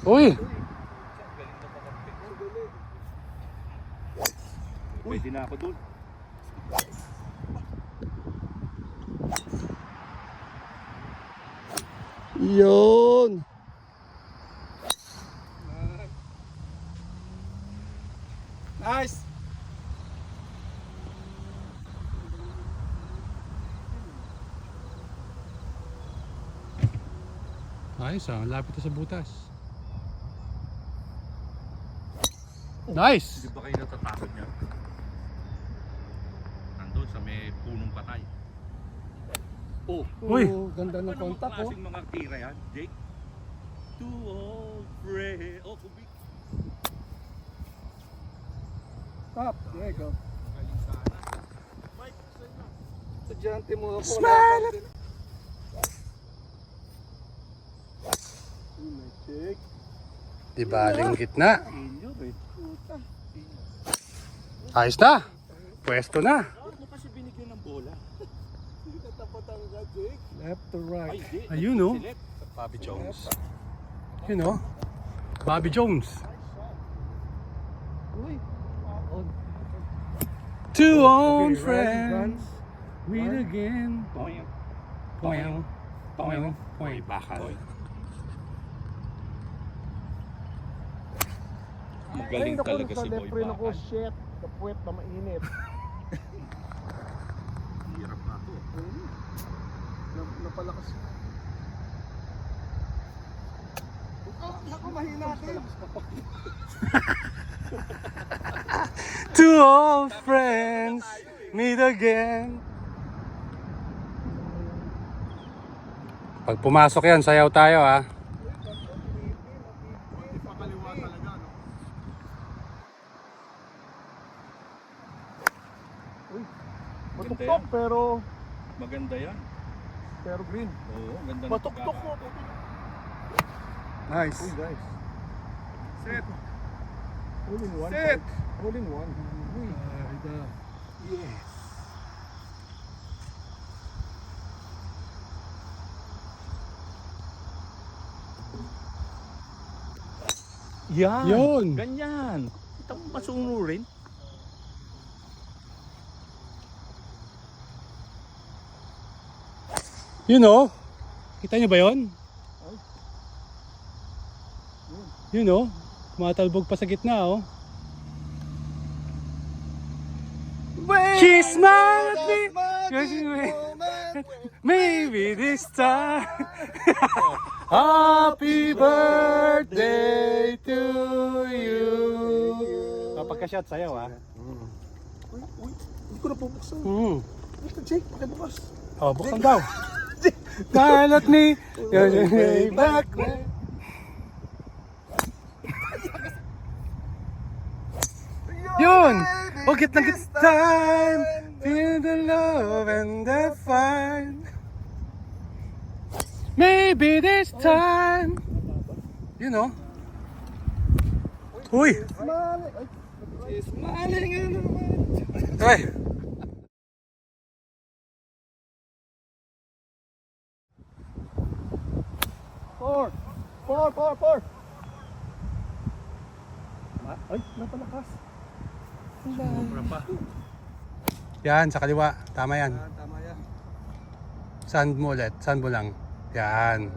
Uy! Pwede na ako dun. Yun! Nice! Ayos ah, lapit na sa butas. Nice! Hindi ba kayo natatakot niya? Nandun sa may punong patay. Oh! Uy! Ganda ng Ano namang kontak, oh. klaseng mga tira yan, Jake? Two old friends. Oh, kubik. Stop. There you go. Sadyante mo ako. Smile! May check. Di baling gitna. Inyo, eh. Ayos na! Pwesto na! Bakit mo kasi binigyan ng bola? Hindi ka tapat ang Jake. Left to right. Ay, di. Ayun, oh. Si Lep. Bobby Jones. You know? Bobby Jones. Uy. On. Two old Okay, friends. right, Meet again. Poing. Poing. Poing. Poing. Bakal. Magaling talaga si Boy Preno ko, Bakal. shit. Kapuwet na mainit. Hirap na to. Napalakas. Ako mahina din. Two old friends. Meet again. Pag pumasok yan, sayaw tayo ha. Matuktok pero Maganda yan. green. Oo, ganda ng Matuktok pagkaka- mo. Nice. Uy guys. Set. All in one. Set. All in one. Uy. Yes. Yan. Yun. Ganyan. Ito mo masunurin. You know? Kita nyo ba yun? You know? Tumatalbog pa sa gitna oh. She smiled at me. Maybe this time. Happy birthday to you. Pagka-shot sayaw ah. Uy. Hindi ko na pupuksan. Ito Jake, pakibukas. Oh, buksan daw. Smile at me. Way back when. Yun! Oh, get na get time. Feel the love and the fun. Maybe this time. You know? Uy! Smiling in the wind. Ay! Four. Ay, napalakas. Sobra pa. Yan, sa kaliwa. Tama yan. Tama yan. Sand mo ulit. Sand mo lang. Yan.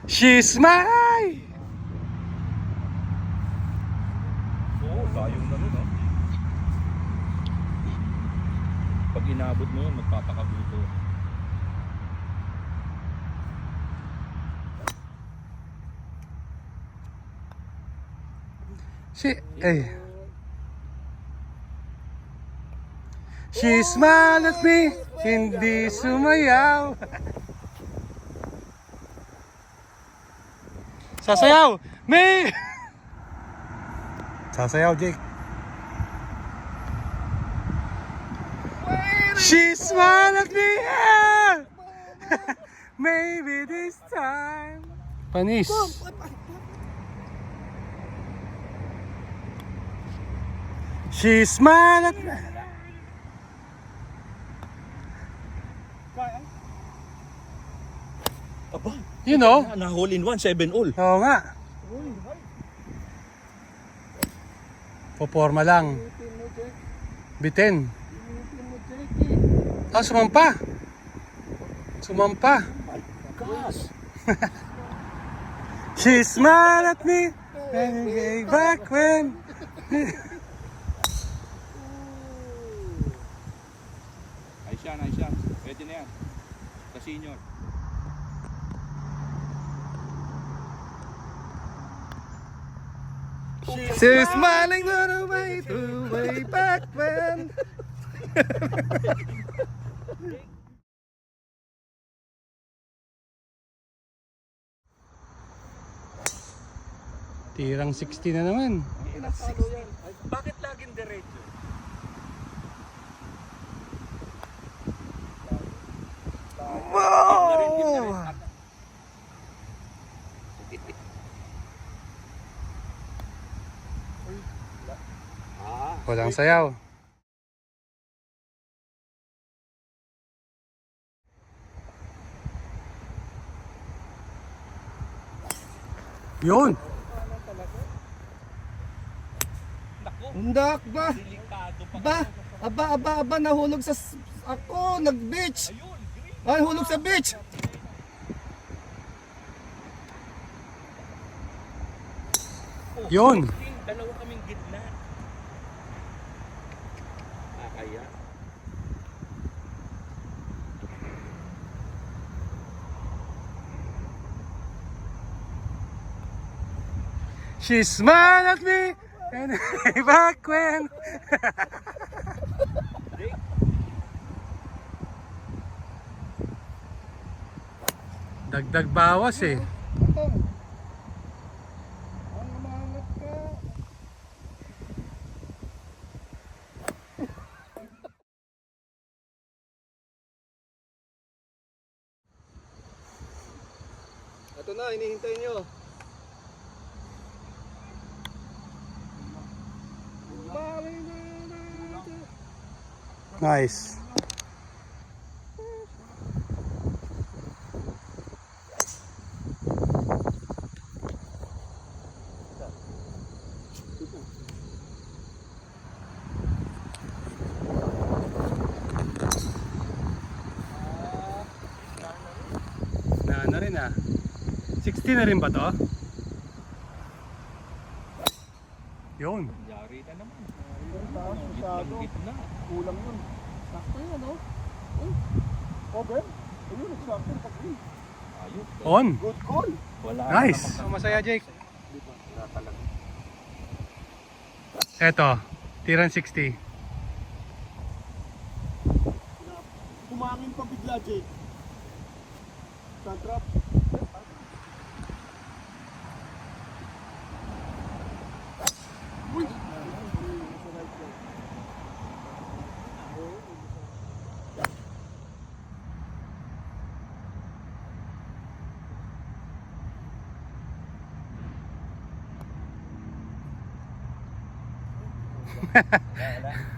She's mine! Oo, sayong na nun, oh. Pag inabot mo yun, magpapakabuto. She smiled at me, hindi sumayaw. Sasayaw! May! Sasayaw, Jake. She smiled at me, yeah! Maybe this time. Panis. She smiled at me. Aba, You know? Na hole in one, 7 all. Oo nga. Poporma lang. Inutin mo, Jake. Bitin. Inutin mo, Jake. Ah, sumampa. Sumampa. Gosh. She smiled at me way back when. Ayos yan, ayos yan. Pwede na yan. Sa senior. She's smiling all the way through way back when. Tirang 60 na naman. Pinapalo yan. Ay, Bakit laging diretso? Wow! Walang sayaw. Yun! Undak ba? Delikado pa. Aba, nahulog sa ako, nag-beach. Ay, hulog sa beach. Yun! Dalawa kaming gitna. Kaya. She smiled at me and way back when. Dagdag bawas eh. Ang umangat ka. Ito na, hinihintay nyo. Nice. Na rin ah. 60 na rin ba to? Yun. Yari na naman. Taas masyado. Gitna. Kulang yun. Sakto yun, oh. Uy. Cover. Ayun, nagsakto yung pag-green. Ayos. On. Good call. Wala Nice. na namang- Masaya Jake. Wala talaga. Eto, tirang 60. Kumangin pa bigla, Jake. Sa drop. Uy! Wala.